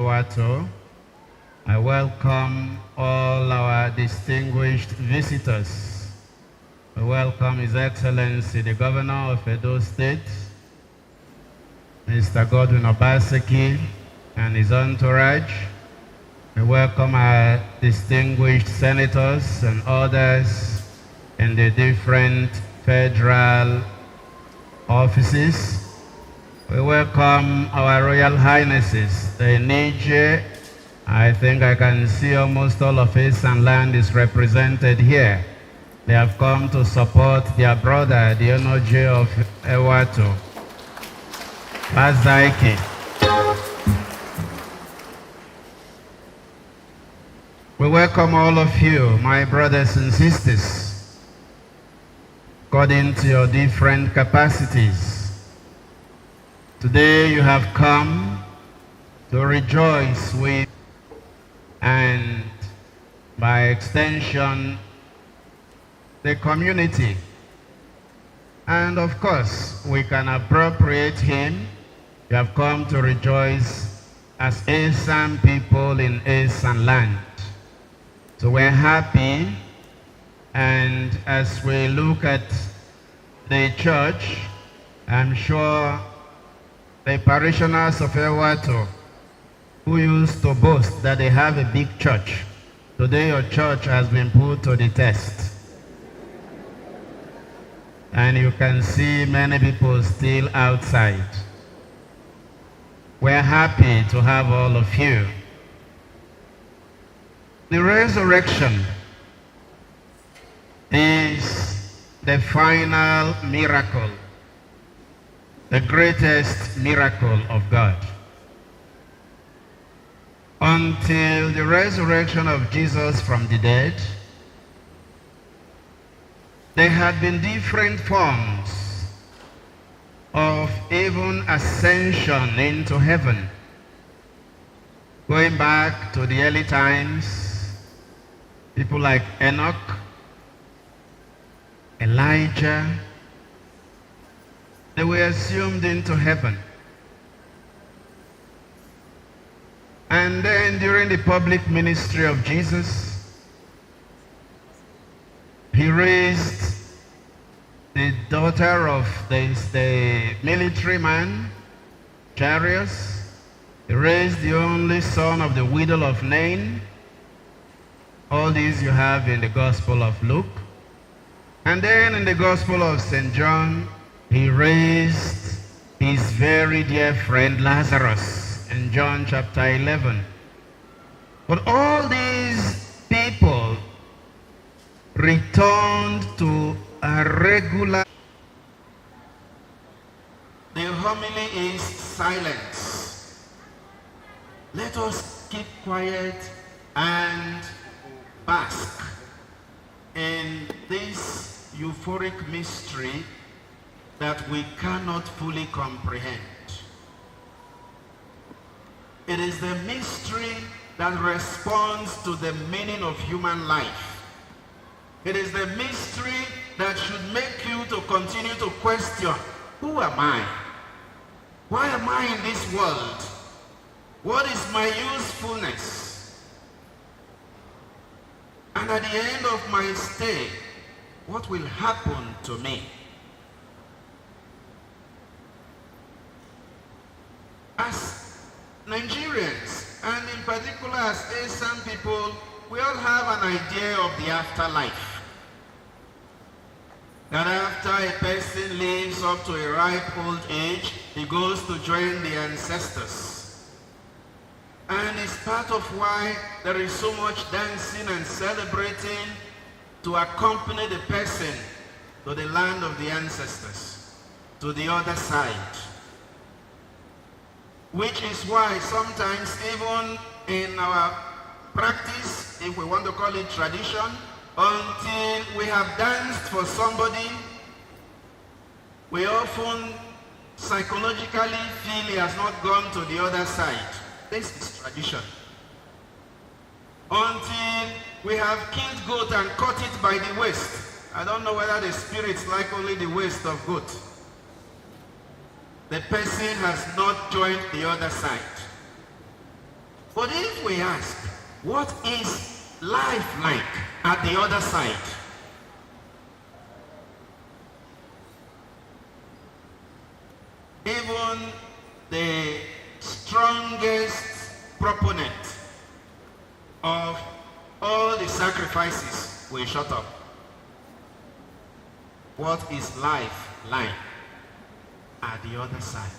Wato. I welcome all our distinguished visitors. I welcome His Excellency, the Governor of Edo State, Mr. Godwin Obaseki, and his entourage. I welcome our distinguished senators and others in the different federal offices. We welcome our Royal Highnesses, the Niger. I think I can see almost all of Esan Land is represented here. They have come to support their brother, the Onoje of Ewato, Obaseki. We welcome all of you, my brothers and sisters, according to your different capacities. Today you have come to rejoice with, and by extension, the community. And of course, we can appropriate him. You have come to rejoice as Esan people in Esan land. So we're happy, and as we look at the church, I'm sure the parishioners of Ewato, who used to boast that they have a big church, today your church has been put to the test. And you can see many people still outside. We're happy to have all of you. The resurrection is the final miracle, the greatest miracle of God. Until the resurrection of Jesus from the dead, there had been different forms of even ascension into heaven. Going back to the early times, people like Enoch, Elijah, they were assumed into heaven. And then during the public ministry of Jesus, he raised the daughter of the military man, Jairus. He raised the only son of the widow of Nain. All these you have in the Gospel of Luke. And then in the Gospel of St. John, he raised his very dear friend Lazarus in John chapter 11. But all these people returned to a regular. The homily is silence. Let us keep quiet and bask in this euphoric mystery that we cannot fully comprehend. It is the mystery that responds to the meaning of human life. It is the mystery that should make you to continue to question, who am I? Why am I in this world? What is my usefulness? And at the end of my stay, what will happen to me? As Nigerians, and in particular as Esan people, we all have an idea of the afterlife. That after a person lives up to a ripe old age, he goes to join the ancestors. And it's part of why there is so much dancing and celebrating to accompany the person to the land of the ancestors, to the other side. Which is why sometimes even in our practice, if we want to call it tradition, until we have danced for somebody, we often psychologically feel he has not gone to the other side. This is tradition. Until we have killed goat and cut it by the waist. I don't know whether the spirits like only the waist of goat. The person has not joined the other side. But if we ask, what is life like at the other side? Even the strongest proponent of all the sacrifices will shut up. What is life like at the other side?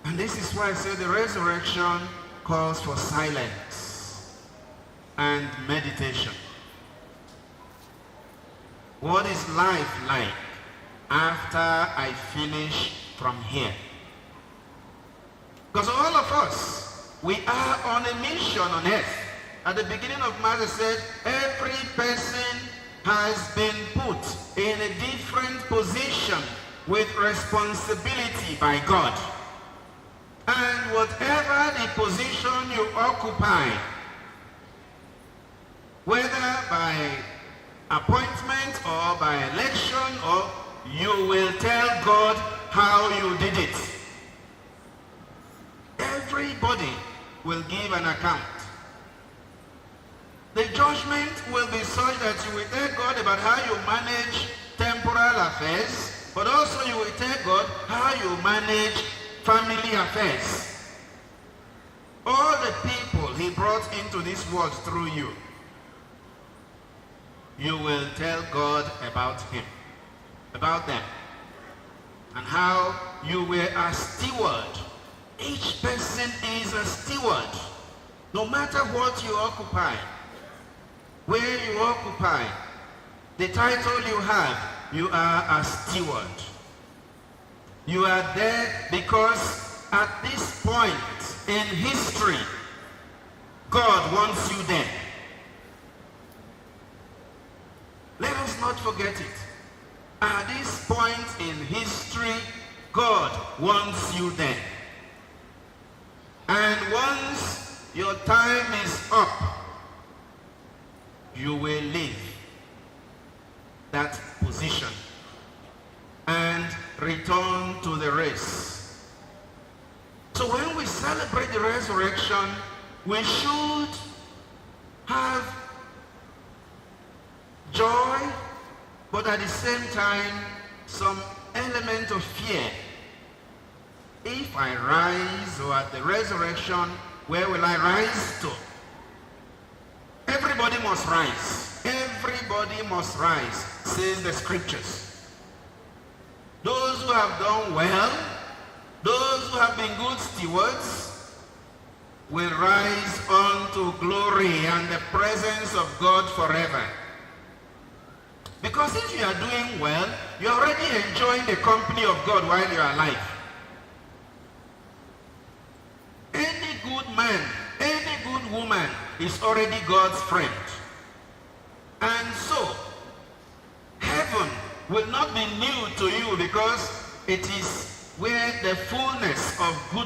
And this is why I say the resurrection calls for silence and meditation. What is life like after I finish from here? Because all of us, we are on a mission on earth. At the beginning of Mark, it said, every person has been put in a different position with responsibility by God. And whatever the position you occupy, whether by appointment or by election, or you will tell God how you did it. Everybody will give an account. The judgment will be such that you will tell God about how you manage temporal affairs, but also you will tell God how you manage family affairs. All the people he brought into this world through you, you will tell God about him, about them, and how you were a steward. Each person is a steward. No matter what you occupy, where you occupy, the title you have, you are a steward. You are there because at this point in history, God wants you there. Let us not forget it. At this point in history, God wants you there. And once your time is up, you will leave that position and return to the race. So when we celebrate the resurrection, we should have joy, but at the same time, some element of fear. If I rise, or at the resurrection, where will I rise to? Everybody must rise. Everybody must rise, says the scriptures. Those who have done well, those who have been good stewards, will rise unto glory and the presence of God forever. Because if you are doing well, you are already enjoying the company of God while you are alive. Any good man, any good woman is already God's friend. And so, heaven will not be new to you because it is where the fullness of good